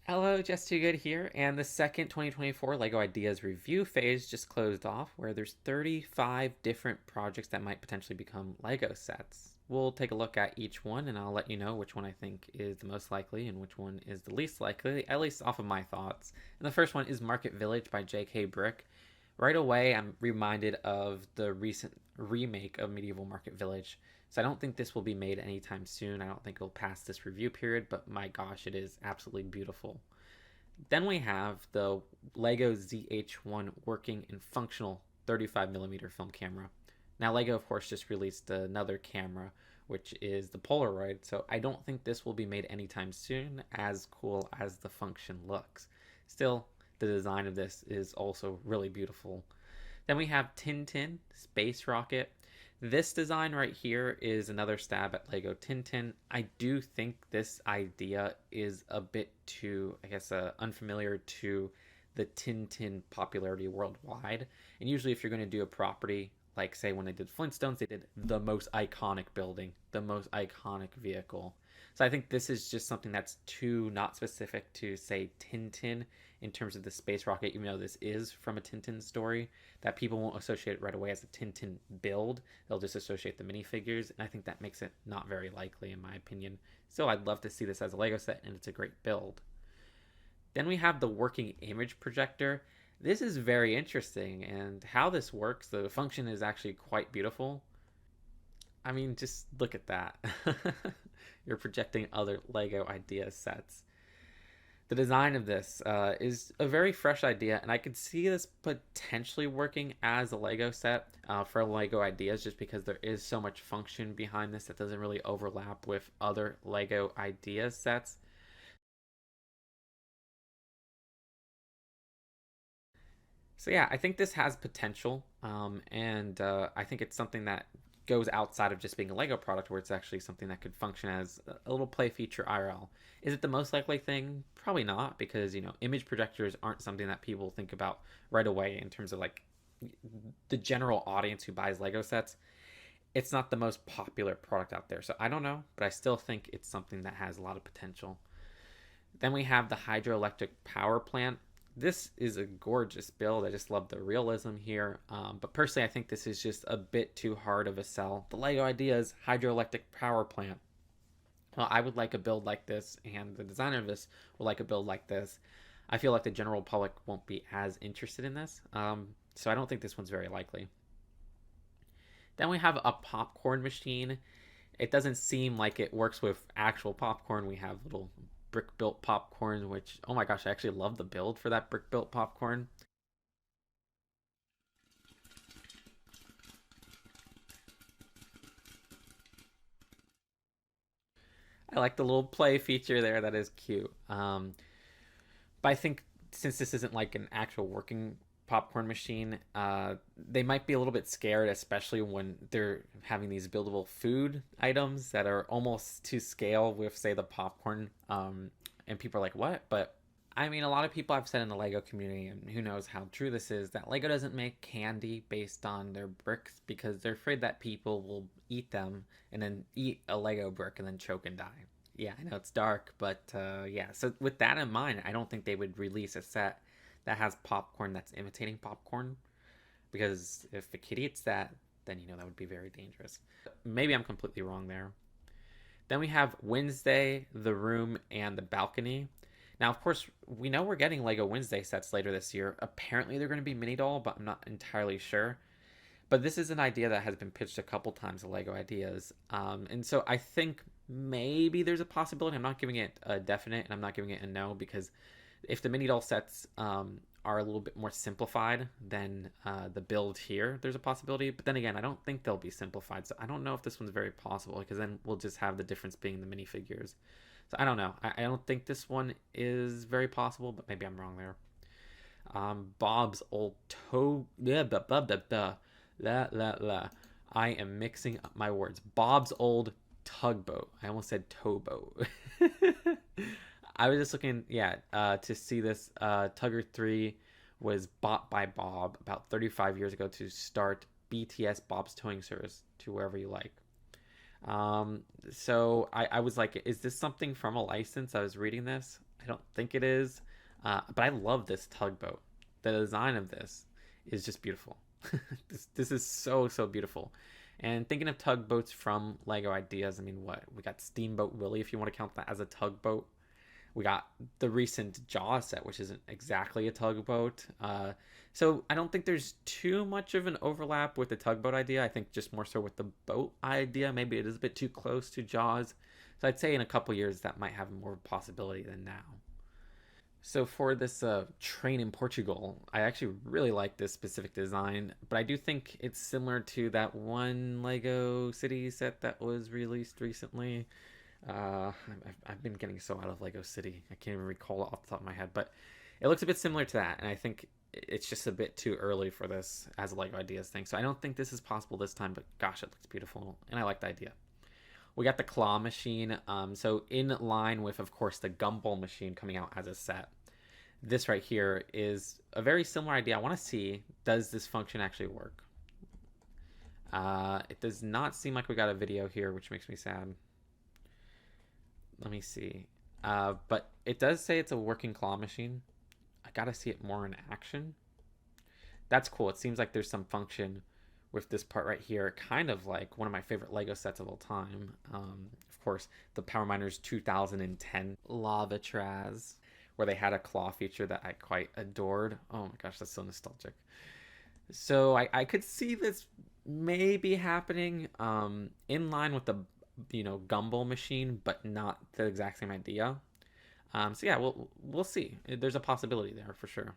Hello, Just Too Good here, and the second 2024 LEGO Ideas review phase just closed off, where there's 35 different projects that might potentially become LEGO sets. We'll take a look at each one, and I'll let you know which one I think is the most likely and which one is the least likely, at least off of my thoughts. And the first one is Market Village by J.K. Brick. Right away, I'm reminded of the recent remake of Medieval Market Village. So I don't think this will be made anytime soon. I don't think it'll pass this review period, but my gosh, it is absolutely beautiful. Then we have the LEGO ZH1 working and functional 35mm film camera. Now, LEGO, of course, just released another camera, which is the Polaroid, so I don't think this will be made anytime soon, as cool as the function looks. Still, the design of this is also really beautiful. Then we have Tintin Space Rocket. This design right here is another stab at Lego Tintin. I do think this idea is a bit too, unfamiliar to the Tintin popularity worldwide. And usually if you're going to do a property, like say when they did Flintstones, they did the most iconic building, the most iconic vehicle. So I think this is just something that's too not specific to, say, Tintin in terms of the space rocket, even though this is from a Tintin story, that people won't associate it right away as a Tintin build. They'll just associate the minifigures, and I think that makes it not very likely, in my opinion. So I'd love to see this as a Lego set, and it's a great build. Then we have the working image projector. This is very interesting, and how this works, the function is actually quite beautiful. I mean, just look at that. You're projecting other Lego idea sets. The design of this is a very fresh idea, and I could see this potentially working as a Lego set for Lego ideas, just because there is so much function behind this that doesn't really overlap with other Lego idea sets. So yeah, I think this has potential, and I think it's something that goes outside of just being a Lego product, where it's actually something that could function as a little play feature IRL. Is it the most likely thing? Probably not, because image projectors aren't something that people think about right away in terms of like the general audience who buys Lego sets. It's not the most popular product out there, so I don't know, but I still think it's something that has a lot of potential. Then we have the hydroelectric power plant. This is a gorgeous build. I just love the realism here. But personally, I think this is just a bit too hard of a sell. The Lego idea is hydroelectric power plant. Well, I would like a build like this, and the designer of this would like a build like this. I feel like the general public won't be as interested in this. So I don't think this one's very likely. Then we have a popcorn machine. It doesn't seem like it works with actual popcorn. We have little brick built popcorn, which, oh my gosh, I actually love the build for that brick built popcorn. I like the little play feature there. That is cute. But I think since this isn't like an actual working popcorn machine, they might be a little bit scared, especially when they're having these buildable food items that are almost to scale with, say, the popcorn. And people are like, what? But I mean, a lot of people I've said in the Lego community, and who knows how true this is, that Lego doesn't make candy based on their bricks because they're afraid that people will eat them and then eat a Lego brick and then choke and die. Yeah, I know it's dark, but yeah. So with that in mind, I don't think they would release a set that has popcorn that's imitating popcorn, because if a kid eats that, then that would be very dangerous. Maybe I'm completely wrong there. Then we have Wednesday, the room, and the balcony. Now, of course, we know we're getting Lego Wednesday sets later this year. Apparently, they're going to be mini doll, but I'm not entirely sure. But this is an idea that has been pitched a couple times to Lego Ideas. And so I think maybe there's a possibility. I'm not giving it a definite, and I'm not giving it a no, because if the mini doll sets are a little bit more simplified than the build here, there's a possibility. But then again, I don't think they'll be simplified, so I don't know if this one's very possible, because then we'll just have the difference being the minifigures. So I don't know. I don't think this one is very possible, but maybe I'm wrong there. Bob's old toe. Yeah, blah, blah, blah, blah. La, la, la. I am mixing up my words. Bob's old tugboat. I almost said towboat. I was just looking, yeah, to see this. Tugger 3 was bought by Bob about 35 years ago to start BTS Bob's Towing Service to wherever you like. So I was like, is this something from a license? I was reading this, I don't think it is. But I love this tugboat. The design of this is just beautiful. This is so, so beautiful. And thinking of tugboats from Lego Ideas, I mean, what? We got Steamboat Willie, if you want to count that as a tugboat. We got the recent Jaws set, which isn't exactly a tugboat. So I don't think there's too much of an overlap with the tugboat idea. I think just more so with the boat idea. Maybe it is a bit too close to Jaws. So I'd say in a couple years that might have more possibility than now. So for this train in Portugal, I actually really like this specific design, but I do think it's similar to that one Lego City set that was released recently. I've been getting so out of Lego City, I can't even recall it off the top of my head, but it looks a bit similar to that, and I think it's just a bit too early for this as a Lego Ideas thing. So I don't think this is possible this time, but gosh, it looks beautiful, and I like the idea. We got the claw machine, so in line with, of course, the gumball machine coming out as a set. This right here is a very similar idea. I want to see, does this function actually work? It does not seem like we got a video here, which makes me sad. Let me see. But it does say it's a working claw machine. I gotta see it more in action. That's cool. It seems like there's some function with this part right here, kind of like one of my favorite Lego sets of all time. Of course, the Power Miners 2010 Lava Traz, where they had a claw feature that I quite adored. Oh my gosh, that's so nostalgic. So I could see this maybe happening in line with the gumball machine, but not the exact same idea. So yeah, we'll see. There's a possibility there for sure.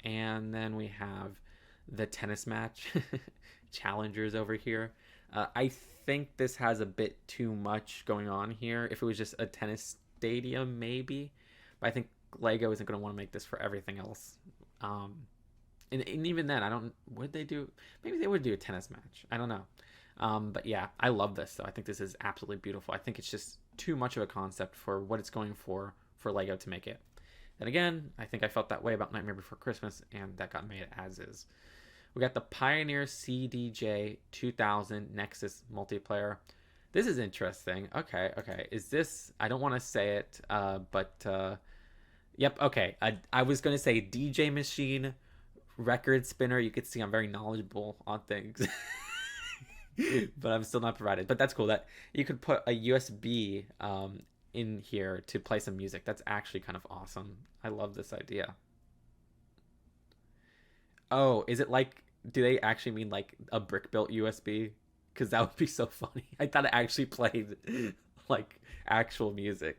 And then we have the tennis match challengers over here. I think this has a bit too much going on here. If it was just a tennis stadium, maybe, but I think Lego isn't going to want to make this for everything else. And even then, I don't. Would they do? Maybe they would do a tennis match. I don't know. But yeah, I love this though. I think this is absolutely beautiful. I think it's just too much of a concept for what it's going for Lego to make it. And again, I think I felt that way about Nightmare Before Christmas, and that got made as is. We got the Pioneer CDJ 2000 Nexus multiplayer. This is interesting. Okay. Is this? I don't want to say it, but yep. Okay. I was gonna say DJ machine, record spinner. You could see I'm very knowledgeable on things. But I'm still not provided. But that's cool that you could put a USB in here to play some music. That's actually kind of awesome. I love this idea. Oh, is it like, do they actually mean like a brick built USB? Because that would be so funny. I thought it actually played like actual music.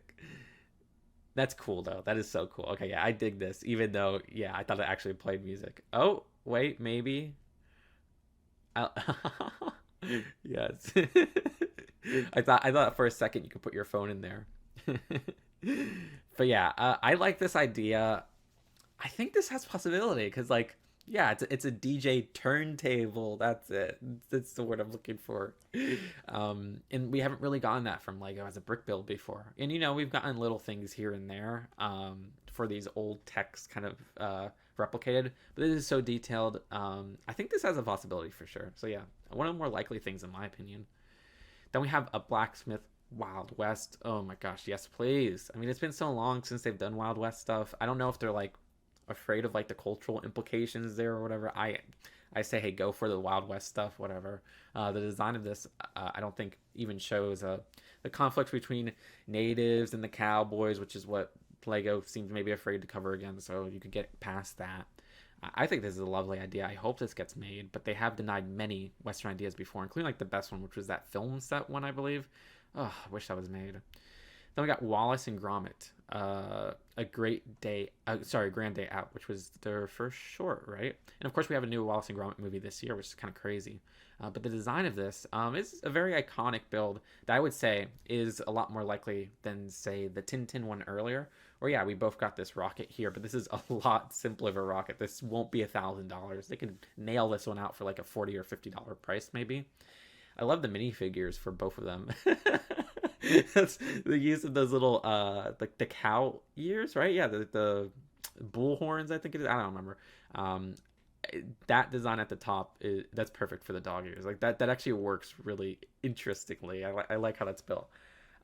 That's cool though. That is so cool. Okay, yeah, I dig this. Even though, yeah, I thought it actually played music. Oh, wait, maybe. Yes. I thought for a second you could put your phone in there. But yeah, I like this idea. I think this has possibility because, like, yeah, it's a DJ turntable. That's it. That's the word I'm looking for. And we haven't really gotten that from Lego as a brick build before. And we've gotten little things here and there for these old techs kind of replicated, but this is so detailed. I think this has a possibility for sure. So yeah, one of the more likely things in my opinion. Then we have a Blacksmith Wild West. Oh my gosh, yes please. I mean, it's been so long since they've done Wild West stuff. I don't know if they're like afraid of like the cultural implications there or whatever. I say, hey, go for the Wild West stuff, whatever. The design of this, I don't think even shows the conflict between natives and the cowboys, which is what Lego seems maybe afraid to cover again, so you could get past that. I think this is a lovely idea. I hope this gets made, but they have denied many Western ideas before, including like the best one, which was that film set one, I believe. Oh, I wish that was made. Then we got Wallace and Gromit, a Grand Day Out, which was their first short, right? And of course we have a new Wallace and Gromit movie this year, which is kind of crazy. But the design of this is a very iconic build that I would say is a lot more likely than, say, the Tintin one earlier. Or yeah, we both got this rocket here, but this is a lot simpler of a rocket. This won't be $1,000. They can nail this one out for like a $40 or $50 price maybe. I love the minifigures for both of them. That's the use of those little like the cow ears, right? Yeah, the bull horns, I think it is. I don't remember. That design at the top that's perfect for the dog ears. Like that actually works really interestingly. I like how that's built.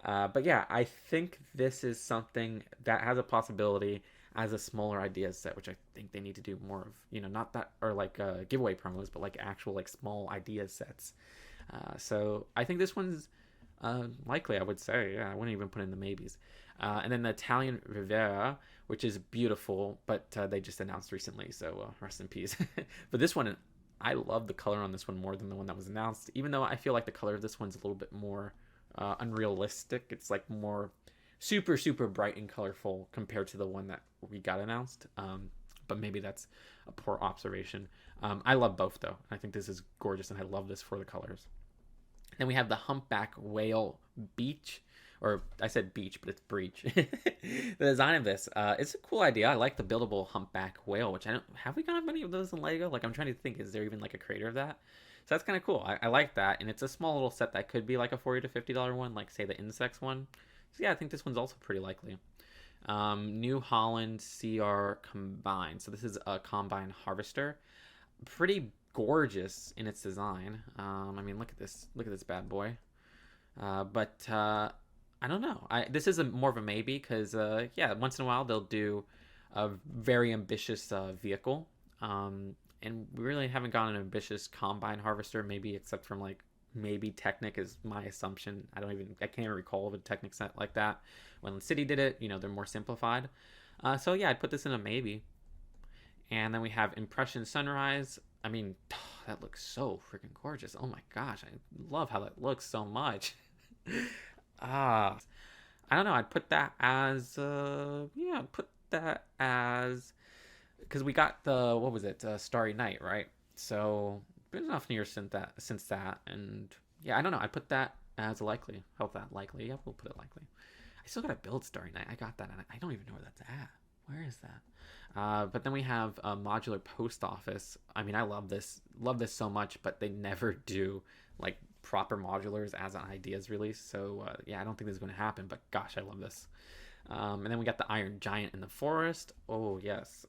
But yeah, I think this is something that has a possibility as a smaller idea set, which I think they need to do more of. You know, not that or like giveaway promos, but like actual like small idea sets. So I think this one's likely. I would say, yeah, I wouldn't even put in the maybes. And then the Italian Riviera, which is beautiful, but they just announced recently, so rest in peace. But this one, I love the color on this one more than the one that was announced, even though I feel like the color of this one's a little bit more unrealistic. It's like more super, super bright and colorful compared to the one that we got announced. But maybe that's a poor observation. I love both, though. I think this is gorgeous, and I love this for the colors. Then we have the humpback whale beach, or I said beach, but it's breach. The design of this, it's a cool idea. I like the buildable humpback whale, which I don't, have we got many of those in Lego? Like, I'm trying to think, is there even like a creator of that? So that's kind of cool. I like that, and it's a small little set that could be like a $40 to $50 one, like say the insects one. So yeah, I think this one's also pretty likely. New Holland CR Combine. So this is a combine harvester. Pretty gorgeous in its design. I mean, look at this bad boy. But I don't know. This is more of a maybe because yeah, once in a while they'll do a very ambitious vehicle. And we really haven't gotten an ambitious combine harvester, maybe except from like maybe Technic is my assumption. I can't even recall of a Technic set like that. When City did it, you know, they're more simplified. So yeah, I'd put this in a maybe. And then we have Impression Sunrise. I mean, that looks so freaking gorgeous. Oh my gosh, I love how that looks so much. I don't know. I'd put that as yeah, I'd put that as, because we got the, what was it, Starry Night, right? So been enough years since that, and yeah, I don't know. I'd put that as likely. Hope that likely. Yeah, we'll put it likely. I still gotta build Starry Night. I got that, and I don't even know where that's at. Where is that? But then we have a modular post office. I mean, I love this so much, but they never do like proper modulars as an ideas release. So yeah, I don't think this is going to happen. But gosh, I love this. And then we got the Iron Giant in the forest. Oh yes,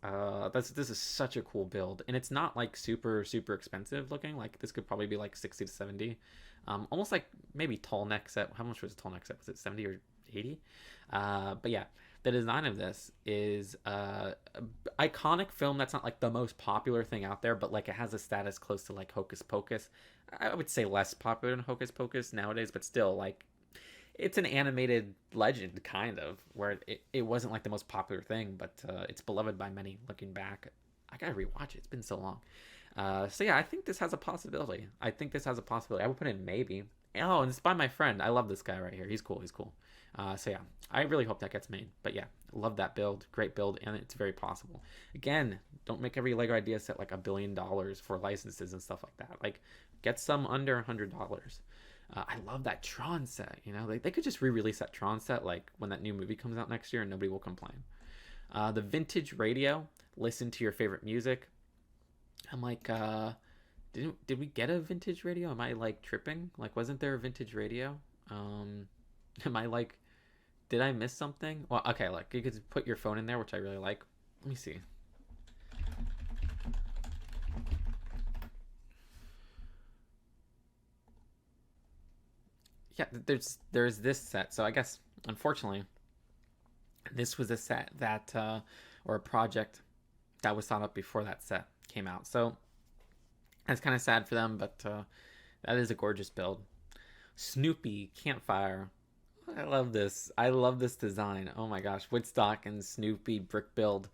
this is such a cool build, and it's not like super expensive looking. Like this could probably be like 60 to 70, almost like maybe tall neck set. How much was a tall neck set? Was it 70 or 80? But yeah, the design of this is iconic film. That's not like the most popular thing out there, but like it has a status close to like Hocus Pocus. I would say less popular than Hocus Pocus nowadays, but still like it's an animated legend kind of, where it wasn't like the most popular thing, but it's beloved by many looking back. I gotta rewatch it. It's been so long. So yeah, I think this has a possibility. I would put in maybe. Oh, and it's by my friend. I love this guy right here. He's cool. So yeah, I really hope that gets made. But yeah, love that build. Great build, and it's very possible. Again, don't make every Lego idea set like $1 billion for licenses and stuff like that. Like, get some under $100. I love that Tron set. You know, they could just re-release that Tron set like when that new movie comes out next year, and nobody will complain. The vintage radio. Listen to your favorite music. I'm like, did we get a vintage radio? Am I like tripping? Like, wasn't there a vintage radio? Am I like, did I miss something? Well, okay, look, you could put your phone in there, which I really like. Let me see. Yeah, there's this set. So I guess, unfortunately, this was a set that, or a project that was thought up before that set came out. So that's kind of sad for them, but that is a gorgeous build. Snoopy Campfire. I love this. I love this design. Oh my gosh, Woodstock and Snoopy brick build.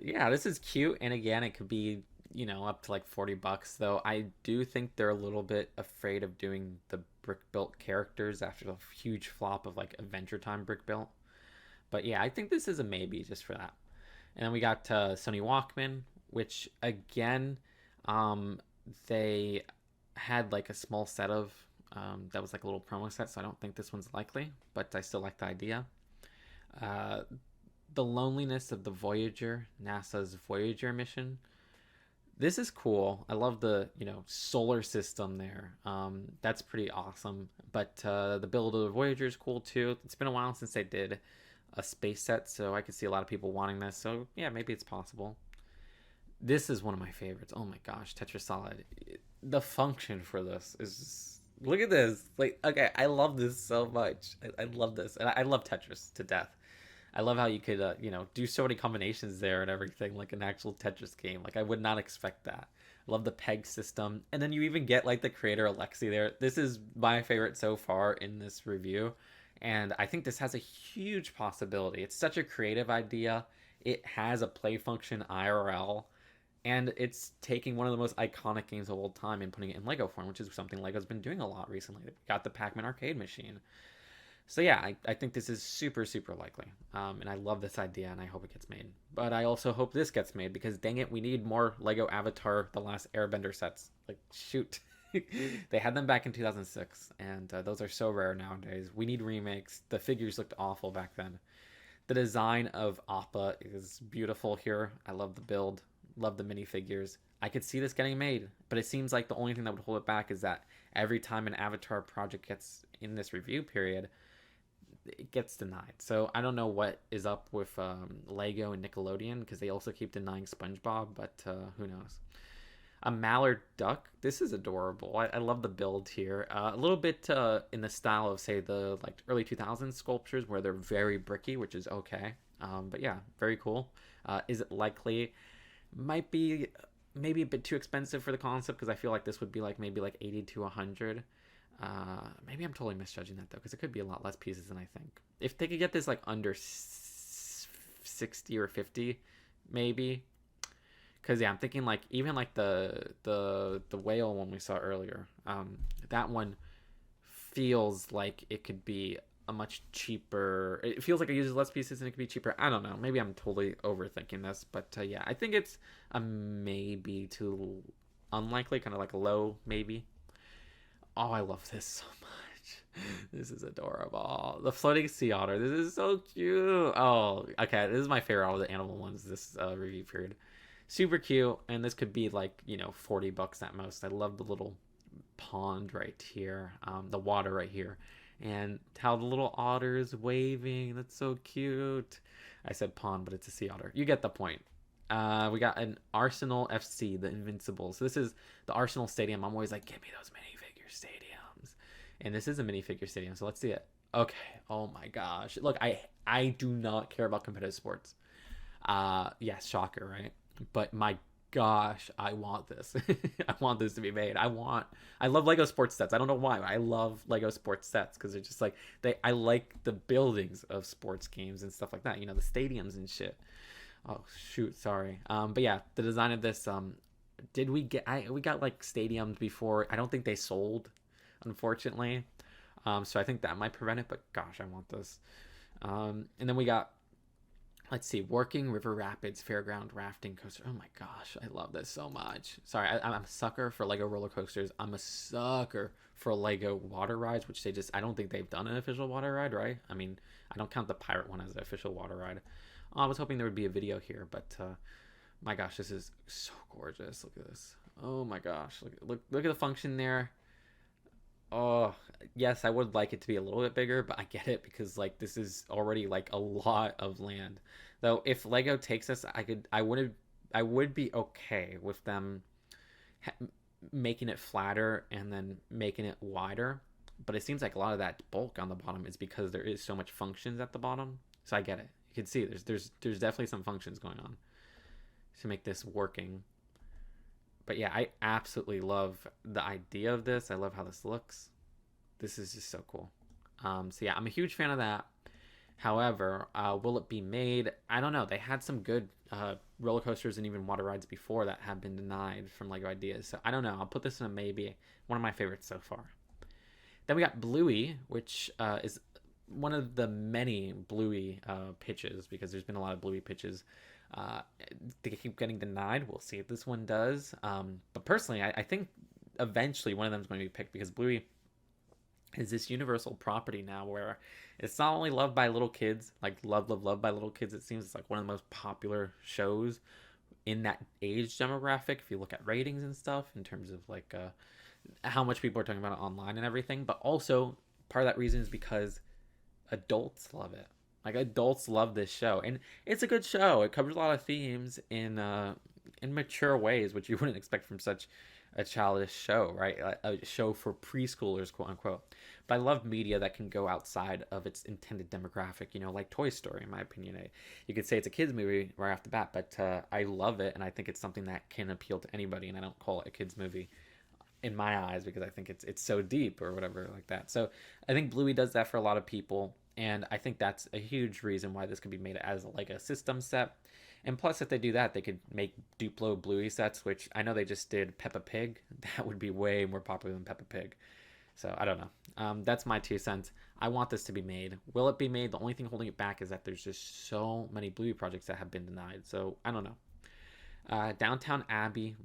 Yeah, this is cute, and again, it could be, you know, up to like $40, though I do think they're a little bit afraid of doing the brick built characters after the huge flop of like Adventure Time brick built. But yeah, I think this is a maybe just for that. And then we got Sony Walkman, which again, they had like a small set of that was like a little promo set, so I don't think this one's likely, but I still like the idea. The Loneliness of the Voyager, NASA's Voyager mission. This is cool. I love the, you know, solar system there. That's pretty awesome. But the build of the Voyager is cool too. It's been a while since they did a space set, so I could see a lot of people wanting this. So yeah, maybe it's possible. This is one of my favorites. Oh my gosh, Tetris Solid. The function for this is Look at this. Like, okay, I love this so much. I love this. And I love Tetris to death. I love how you could, you know, do so many combinations there and everything, like an actual Tetris game. Like, I would not expect that. I love the peg system. And then you even get, like, the creator Alexei there. This is my favorite so far in this review. And I think this has a huge possibility. It's such a creative idea. It has a play function IRL. And it's taking one of the most iconic games of all time and putting it in Lego form, which is something Lego's been doing a lot recently. They got the Pac-Man arcade machine. So yeah, I think this is super, super likely. And I love this idea, and I hope it gets made. But I also hope this gets made, because dang it, we need more Lego Avatar The Last Airbender sets. Like, shoot. They had them back in 2006, and those are so rare nowadays. We need remakes. The figures looked awful back then. The design of Appa is beautiful here. I love the build. Love the minifigures. I could see this getting made, but it seems like the only thing that would hold it back is that every time an Avatar project gets in this review period, it gets denied. So I don't know what is up with Lego and Nickelodeon, because they also keep denying SpongeBob, but who knows. A mallard duck. This is adorable. I love the build here. A little bit in the style of, say, the like early 2000s sculptures, where they're very bricky, which is okay. But yeah, very cool. Is it likely? Might be maybe a bit too expensive for the concept, because I feel like this would be like maybe like 80 to 100. Maybe I'm totally misjudging that though, because it could be a lot less pieces than I think. If they could get this like under 60 or 50, maybe. Because yeah, I'm thinking like even like the whale one we saw earlier. That one feels like it could be a much cheaper. It feels like it uses less pieces and it could be cheaper. I don't know. Maybe I'm totally overthinking this, but yeah, I think it's a maybe to unlikely, kind of like a low maybe. Oh, I love this so much. This is adorable. The floating sea otter. This is so cute. Oh, okay. This is my favorite out of the animal ones this review period. Super cute, and this could be like, you know, $40 at most. I love the little pond right here, the water right here, and how the little otter is waving. That's so cute. I said pond, but it's a sea otter. You get the point. We got an Arsenal FC, the Invincibles. So this is the Arsenal Stadium. I'm always like, give me those minifigure stadiums. And this is a minifigure stadium, so let's see it. Okay. Oh my gosh. Look, I do not care about competitive sports. Yes, shocker, right? But my gosh, I want this. I want this to be made. I love Lego sports sets. I don't know why, but I love Lego sports sets, because they're just like, I like the buildings of sports games and stuff like that. You know, the stadiums and shit. Oh shoot, sorry. But yeah, the design of this, did we get? We got like stadiums before. I don't think they sold, unfortunately. So I think that might prevent it. But gosh, I want this. And then we got, let's see, Working River Rapids Fairground Rafting Coaster. Oh my gosh, I love this so much. Sorry, I'm a sucker for Lego roller coasters. I'm a sucker for Lego water rides, which I don't think they've done an official water ride, right? I mean, I don't count the pirate one as an official water ride. I was hoping there would be a video here, but my gosh, this is so gorgeous. Look at this. Oh my gosh, look at the function there. Oh, yes, I would like it to be a little bit bigger, but I get it, because like this is already like a lot of land. Though if Lego takes this, I would be okay with them making it flatter and then making it wider. But it seems like a lot of that bulk on the bottom is because there is so much functions at the bottom. So I get it. You can see there's definitely some functions going on to make this working. But yeah, I absolutely love the idea of this. I love how this looks. This is just so cool. So yeah, I'm a huge fan of that. However, will it be made? I don't know. They had some good roller coasters and even water rides before that have been denied from Lego Ideas. So I don't know. I'll put this in a maybe. One of my favorites so far. Then we got Bluey, which is one of the many Bluey pitches, because there's been a lot of Bluey pitches. They keep getting denied. We'll see if this one does. But personally, I think eventually one of them is going to be picked, because Bluey is this universal property now where it's not only loved by little kids, like loved by little kids. It seems it's like one of the most popular shows in that age demographic, if you look at ratings and stuff, in terms of like how much people are talking about it online and everything. But also part of that reason is because adults love it. Like, adults love this show, and it's a good show. It covers a lot of themes in mature ways, which you wouldn't expect from such a childish show, right? A show for preschoolers, quote unquote. But I love media that can go outside of its intended demographic, you know, like Toy Story, in my opinion. You could say it's a kid's movie right off the bat, but I love it, and I think it's something that can appeal to anybody, and I don't call it a kid's movie in my eyes because I think it's so deep or whatever like that. So I think Bluey does that for a lot of people, and I think that's a huge reason why this could be made as like a system set. And plus, if they do that, they could make Duplo Bluey sets, which I know they just did Peppa Pig. That would be way more popular than Peppa Pig. So I don't know. That's my 2 cents. I want this to be made. Will it be made? The only thing holding it back is that there's just so many Bluey projects that have been denied. So I don't know. Downtown Abbey.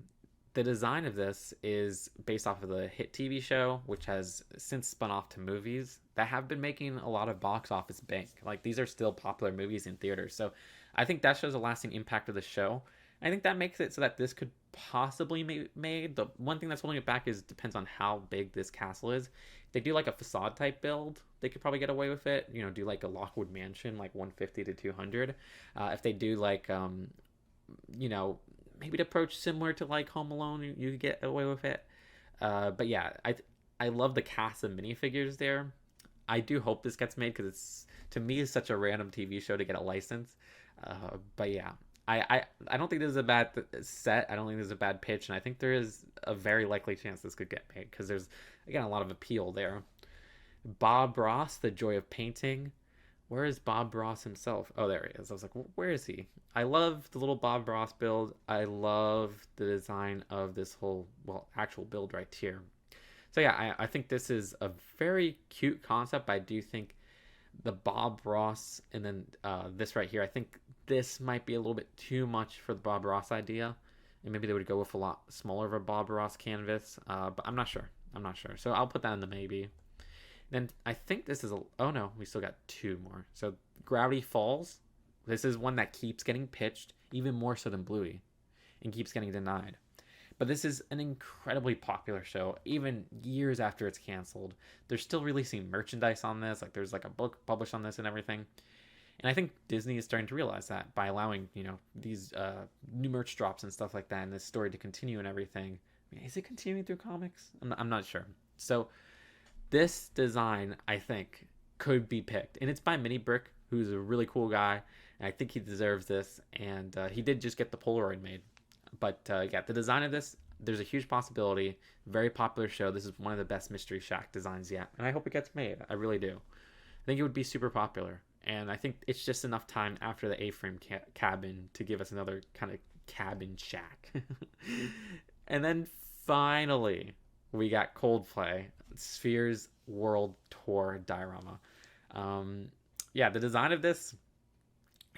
The design of this is based off of the hit TV show, which has since spun off to movies that have been making a lot of box office bank. Like, these are still popular movies in theaters. So I think that shows a lasting impact of the show. I think that makes it so that this could possibly be made. The one thing that's holding it back is depends on how big this castle is. If they do like a facade type build, they could probably get away with it. You know, do like a Lockwood Mansion, like 150 to 200. If they do like, you know, maybe to approach similar to like Home Alone, you could get away with it. But yeah, I love the cast of minifigures there. I do hope this gets made because it's, to me, is such a random TV show to get a license. But yeah, I don't think this is a bad set. I don't think this is a bad pitch, and I think there is a very likely chance this could get made because there's, again, a lot of appeal there. Bob Ross, The Joy of Painting. Where is Bob Ross himself? Oh, there he is. I was like, where is he? I love the little Bob Ross build. I love the design of this whole, well, actual build right here. So yeah, I think this is a very cute concept. I do think the Bob Ross and then this right here, I think this might be a little bit too much for the Bob Ross idea. And maybe they would go with a lot smaller of a Bob Ross canvas. But I'm not sure. I'm not sure. So I'll put that in the maybe. Then I think this is a, oh no, we still got 2 more. So Gravity Falls. This is one that keeps getting pitched, even more so than Bluey, and keeps getting denied. But this is an incredibly popular show, even years after it's canceled. They're still releasing merchandise on this. Like, there's like a book published on this and everything. And I think Disney is starting to realize that by allowing, you know, these new merch drops and stuff like that, and this story to continue and everything. I mean, is it continuing through comics? I'm not sure. So this design, I think, could be picked. And it's by Mini Brick, who's a really cool guy. And I think he deserves this. And he did just get the Polaroid made. But yeah, the design of this, there's a huge possibility. Very popular show. This is one of the best Mystery Shack designs yet. And I hope it gets made. I really do. I think it would be super popular. And I think it's just enough time after the A-frame cabin to give us another kind of cabin shack. And then finally, we got Coldplay, Spheres World Tour diorama. Yeah, the design of this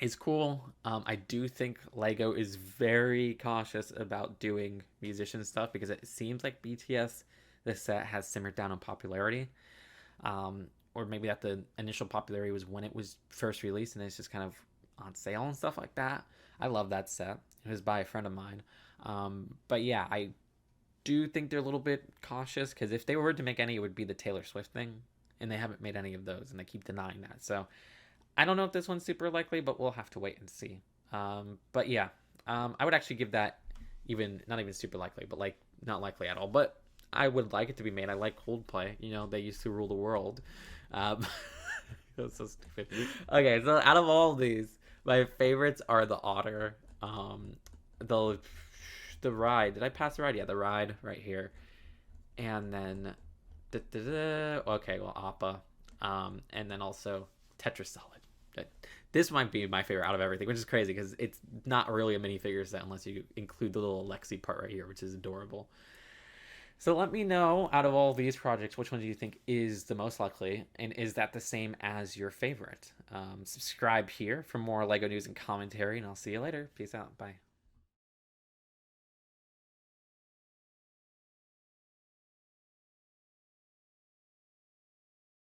is cool. I do think Lego is very cautious about doing musician stuff because it seems like BTS, this set, has simmered down on popularity. Or maybe that the initial popularity was when it was first released and it's just kind of on sale and stuff like that. I love that set. It was by a friend of mine. But yeah, I do think they're a little bit cautious because if they were to make any, it would be the Taylor Swift thing. And they haven't made any of those and they keep denying that. So I don't know if this one's super likely, but we'll have to wait and see. But yeah, I would actually give that not even super likely, but like not likely at all. But I would like it to be made. I like Coldplay. You know, they used to rule the world. That's so stupid. Okay, so out of all of these, my favorites are the Otter, the ride. Did I pass the ride? Yeah, the ride right here. And then, okay, well, Appa. And then also Tetris Solid. This might be my favorite out of everything, which is crazy because it's not really a minifigure set unless you include the little Alexi part right here, which is adorable. So let me know, out of all these projects, which one do you think is the most likely? And is that the same as your favorite? Subscribe here for more LEGO news and commentary, and I'll see you later. Peace out. Bye.